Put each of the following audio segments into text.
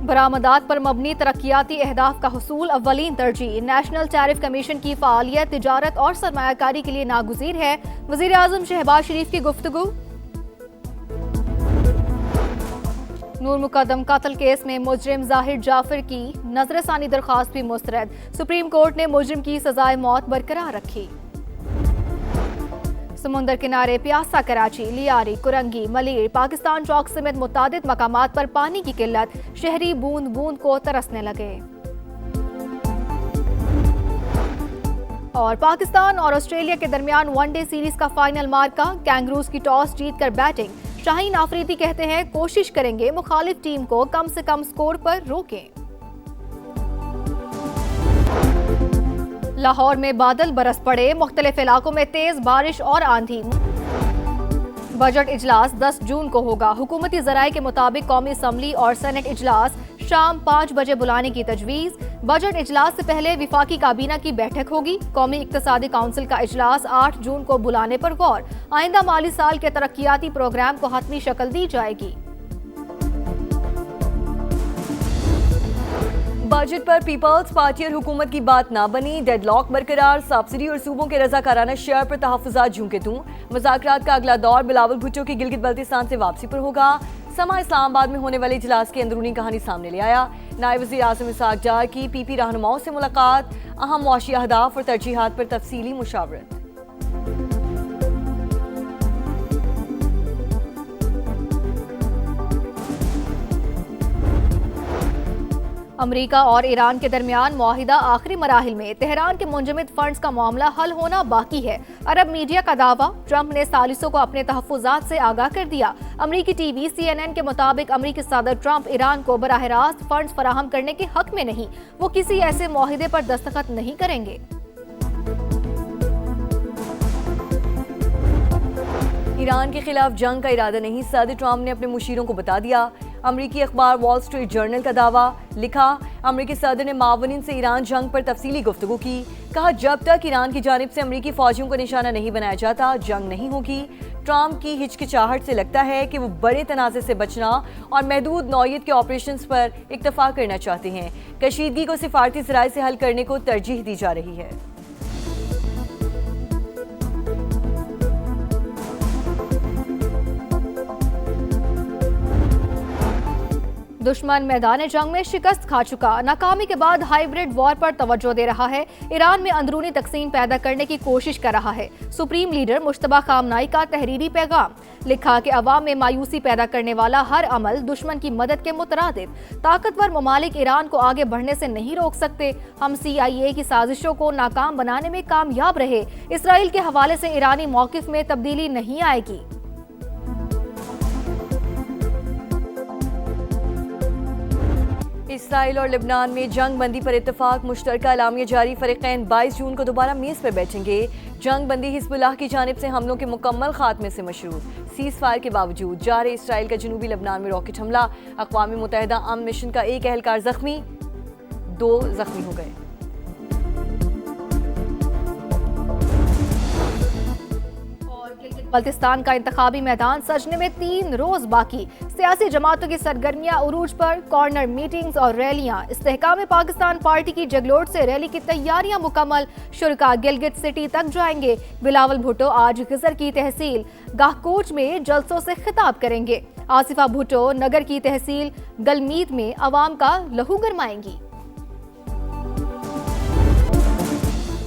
बरामदात पर मबनी तरक्याती अहदाफ का हुसूल अव्वलीन तरजीह। नेशनल टैरिफ कमीशन की फ़ालियत तिजारत और सरमायाकारी के लिए नागुज़ीर है। वज़ीर आज़म शहबाज शरीफ की गुफ्तगू। नूर मुकद्दम कत्ल केस में मुजरिम जाहिर जाफर की नजरसानी दरख्वास्त भी मुस्तरद। सुप्रीम कोर्ट ने मुजरिम की सजाए मौत बरकरार रखी। समुंदर किनारे प्यासा कराची, लियारी, कुरंगी, मलीर, पाकिस्तान चौक समेत मुतादिद मकामात पर पानी की किल्लत, शहरी बूंद बूंद को तरसने लगे। और पाकिस्तान और ऑस्ट्रेलिया के दरमियान वनडे सीरीज का फाइनल मार्का, कैंगरूज की टॉस जीतकर बैटिंग। शाहीन आफरीदी कहते हैं कोशिश करेंगे मुखालिफ टीम को कम से कम स्कोर पर रोकें। लाहौर में बादल बरस पड़े, मुख्तलिफ इलाकों में तेज बारिश और आंधी। बजट इजलास 10 जून को होगा। हुकूमती जराये के मुताबिक कौमी असम्बली और सेनेट इजलास शाम 5 बजे बुलाने की तजवीज़। बजट इजलास से पहले विफाकी काबीना की बैठक होगी। कौमी इक्तसादी काउंसिल का इजलास 8 जून को बुलाने पर गौर। आइंदा माली साल के तरक्याती प्रोग्राम को हतमी शक्ल दी जाएगी। बजट पर पीपल्स पार्टी और हुकूमत की बात ना बनी, डेडलॉक बरकरार। सब्सिडी और सूबों के रजाकाराना शेयर पर तहफ़्फ़ुज़ात जूं के तूं। मुज़ाकरात का अगला दौर बिलावल भुट्टो की गिलगित बल्तिस्तान से वापसी पर होगा। समा इस्लामाबाद में होने वाले इजलास की अंदरूनी कहानी सामने ले आया। नायब वज़ीर आज़म इसहाक़ डार की पीपी रहनुमाओं से मुलाकात, अहम मुआशी अहदाफ और तरजीहात पर तफसीली मुशावरत। अमरीका और ईरान के दरमियान मुआहिदा आखिरी मराहिल में। तेहरान के मुंजमद फंड्स का मामला हल होना बाकी है। अरब मीडिया का दावा, ट्रंप ने सालिसों को अपने तहफ़्फ़ुज़ात से आगाह कर दिया। अमरीकी टीवी CNN के मुताबिक अमरीकी सदर ट्रंप ईरान को बराह रास्त फंड्स फराहम करने के हक में नहीं, वो किसी ऐसे मुआहिदे पर दस्तखत नहीं करेंगे। ईरान के खिलाफ जंग का इरादा नहीं, सदर ट्रंप ने अपने मुशीरों को बता दिया। अमरीकी अखबार वॉल स्ट्रीट जर्नल का दावा, लिखा अमरीकी सदर ने मावनिन से ईरान जंग पर तफसीली गुफ्तगू की। कहा जब तक ईरान की जानिब से अमरीकी फौजियों को निशाना नहीं बनाया जाता जंग नहीं होगी। ट्रंप की हिचकिचाहट से लगता है कि वो बड़े तनाज़े से बचना और महदूद नौयत के ऑपरेशंस पर इक्तफा करना चाहते हैं। कशीदगी को सिफारती ज़राए से हल करने को तरजीह दी जा रही है। दुश्मन मैदान जंग में शिकस्त खा चुका, नाकामी के बाद हाइब्रिड वॉर पर तवज्जो दे रहा है। ईरान में अंदरूनी तकसीम पैदा करने की कोशिश कर रहा है। सुप्रीम लीडर मुश्तबा खामनाई का तहरीरी पैगाम, लिखा कि अवाम में मायूसी पैदा करने वाला हर अमल दुश्मन की मदद के मुतरादिफ। ताकतवर ममालिक ईरान को आगे बढ़ने से नहीं रोक सकते। हम CIA की साजिशों को नाकाम बनाने में कामयाब रहे। इसराइल के हवाले से ईरानी मौकिफ में तब्दीली नहीं आएगी। इसराइल और लिबनान में जंग बंदी पर इत्तफाक, मुश्तरका एलामिया जारी। फरीकैन 22 जून को दोबारा मेज़ पर बैठेंगे। जंग बंदी हिज़्बुल्लाह की जानिब से हमलों के मुकम्मल खात्मे से मशरूत। सीज़ फायर के बावजूद जारी इसराइल का जनूबी लिबनान में रॉकेट हमला। अक़वाम मुत्तहिदा अमन मिशन का एक एहलकार जख्मी, 2 जख्मी हो गए। बल्तिस्तान का इंतखाबी मैदान सजने में 3 रोज बाकी। सियासी जमातों की सरगर्मियां उरूज पर, कॉर्नर मीटिंग्स और रैलियां। इस्तेहकाम पाकिस्तान पार्टी की जगलोट से रैली की तैयारियां मुकम्मल। शुरका गिलगित सिटी तक जाएंगे। बिलावल भुट्टो आज गिजर की तहसील गाहकोच में जलसों से खिताब करेंगे। आसिफा भुट्टो नगर की तहसील गलमीत में अवाम का लहू गरमाएंगी।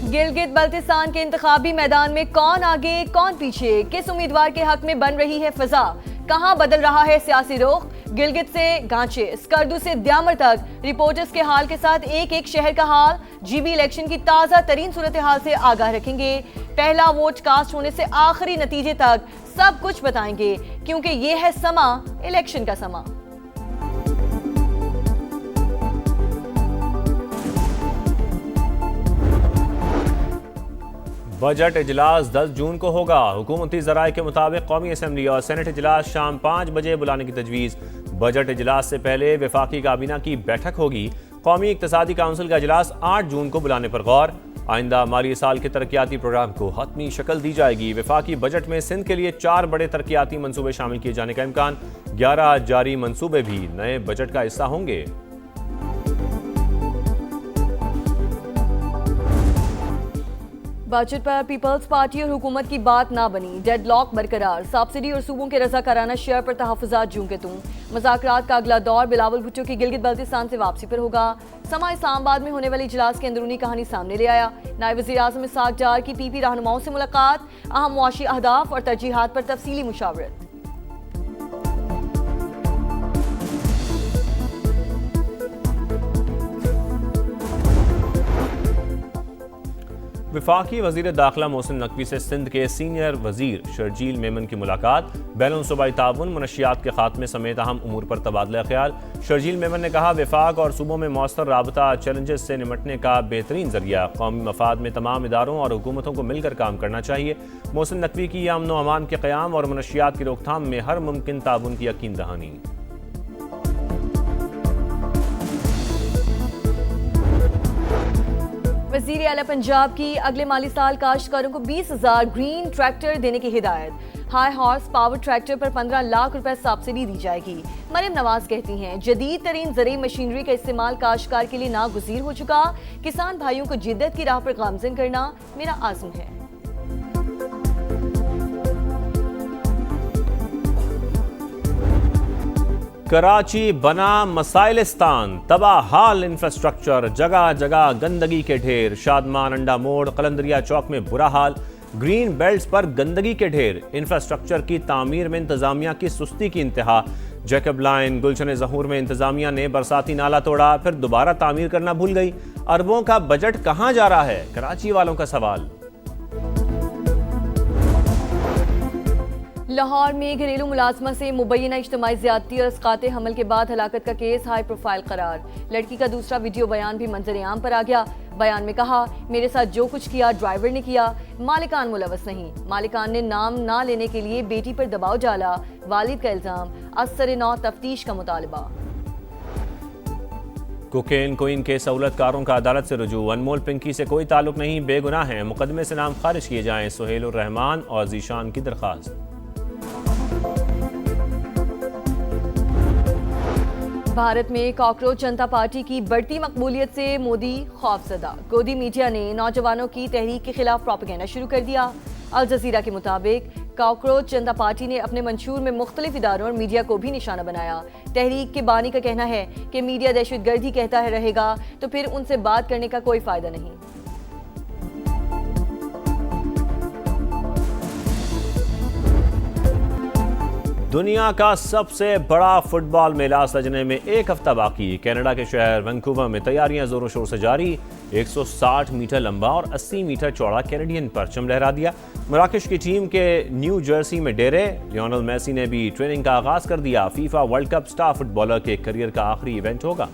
गिलगित बल्तिस्तान के इंतखाबी मैदान में कौन आगे कौन पीछे, किस उम्मीदवार के हक में बन रही है फिजा, कहां बदल रहा है सियासी रुख। गिलगित से गांचे, स्कर्दू से द्यामर तक रिपोर्टर्स के हाल के साथ एक एक शहर का हाल। GB इलेक्शन की ताज़ा तरीन सूरत हाल से आगाह रखेंगे। पहला वोट कास्ट होने से आखिरी नतीजे तक सब कुछ बताएंगे, क्योंकि ये है समा, इलेक्शन का समा। बजट इजलास 10 जून को होगा। हुकूमती ज़राए के मुताबिक कौमी असम्बली और सेनेट इजलास शाम 5 बजे बुलाने की तजवीज़। बजट इजलास से पहले वफाकी काबीना की बैठक होगी। कौमी इक्तसादी काउंसिल का इजलास 8 जून को बुलाने पर गौर। आइंदा माली साल के तरक्याती प्रोग्राम को हतमी शक्ल दी जाएगी। वफाकी बजट में सिंध के लिए 4 बड़े तरक्याती मनसूबे शामिल किए जाने का इम्कान। 11 जारी मनसूबे भी नए बजट का हिस्सा होंगे। बजट पर पीपल्स पार्टी और हुकूमत की बात ना बनी, डेडलॉक बरकरार, सब्सिडी और सूबों के रजाकाराना शेयर पर तहफ़्फ़ुज़ात जूं के तूं। मुज़ाकरात का अगला दौर बिलावल भुट्टो की गिलगित बल्तिस्तान से वापसी पर होगा। समा इस्लामाबाद में होने वाले इजलास की अंदरूनी कहानी सामने ले आया। नायब वज़ीर आज़म इसहाक़ डार की पीपी रहनुमाओं से मुलाकात, अहम मुआशी अहदाफ और तरजीहात पर तफसीली मुशावरत। वफाकी वज़ीर दाखिला मोहसिन नकवी से सिंध के सीनियर वज़ीर शर्जील मेमन की मुलाकात, बैनुल सूबाई ताउन, मनशियात के खात्मे समेत अहम उमूर पर तबादला ख्याल। शर्जील मेमन ने कहा, वफाक और सूबों में मौसर राबता चैलेंजेस से निमटने का बेहतरीन जरिया, कौमी मफाद में तमाम इदारों और हुकूमतों को मिलकर काम करना चाहिए। मोहसिन नकवी की अमन व अमान के क़याम और मनशियात की रोकथाम में हर मुमकिन ताउन की यकीन दहानी। वज़ीर आला पंजाब की अगले माली साल काश्तकारों को 20,000 ग्रीन ट्रैक्टर देने की हिदायत। हाई हॉर्स पावर ट्रैक्टर पर 15 लाख रुपए सब्सिडी दी जाएगी। मरियम नवाज कहती हैं, जदीद तरीन ज़रूरी मशीनरी का इस्तेमाल काश्तकार के लिए नागुज़ीर हो चुका। किसान भाइयों को जिद्दत की राह पर गामज़न करना मेरा आज़म है। कराची बना मसाइलिस्तान, तबाहाल इंफ्रास्ट्रक्चर, जगह जगह गंदगी के ढेर। शादमान अंडा मोड़, कलंदरिया चौक में बुरा हाल, ग्रीन बेल्ट्स पर गंदगी के ढेर। इंफ्रास्ट्रक्चर की तामीर में इंतजामिया की सुस्ती की इंतहा। जैकब लाइन, गुलशन ज़हूर में इंतजामिया ने बरसाती नाला तोड़ा, फिर दोबारा तामीर करना भूल गई। अरबों का बजट कहाँ जा रहा है, कराची वालों का सवाल। लाहौर में घरेलू मुलाजमा से मुबैना इज्तिमाई ज़्यादती और इसकात हमल के बाद हलाकत का केस हाई प्रोफाइल करार। लड़की का दूसरा वीडियो बयान भी मंजर आम पर आ गया। बयान में कहा, मेरे साथ जो कुछ किया ड्राइवर ने किया, मालिकान मुलवस नहीं। मालिकान ने नाम ना लेने के लिए बेटी पर दबाव डाला, वालिद का इल्ज़ाम। असर नौ तफ्तीश का मुतालबा। कोकेन कोइन के सहूलतकारों का अदालत से रुजू, अनमोल पिंकी से कोई ताल्लुक नहीं, बेगुनाह हैं, मुकदमे से नाम खारिज किए जाएं। सुहेलुर रहमान और जीशान की दरख्वास्त। भारत में कॉकरोच जनता पार्टी की बढ़ती मकबूलियत से मोदी खौफजदा। गोदी मीडिया ने नौजवानों की तहरीक के खिलाफ प्रोपेगेंडा शुरू कर दिया। अल जजीरा के मुताबिक कॉकरोच जनता पार्टी ने अपने मंशूर में मुख्तलिफ इदारों और मीडिया को भी निशाना बनाया। तहरीक के बानी का कहना है कि मीडिया दहशतगर्दी कहता है रहेगा तो फिर उनसे बात करने का कोई फायदा नहीं। दुनिया का सबसे बड़ा फुटबॉल मेला सजने में एक हफ्ता बाकी। कनाडा के शहर वैंकूवर में तैयारियां जोरों शोर से जारी। 160 मीटर लंबा और 80 मीटर चौड़ा कैनेडियन परचम लहरा दिया। मराकश की टीम के न्यू जर्सी में डेरे। लियोनेल मेसी ने भी ट्रेनिंग का आगाज कर दिया। FIFA world cup star footballer के करियर का आखिरी इवेंट होगा।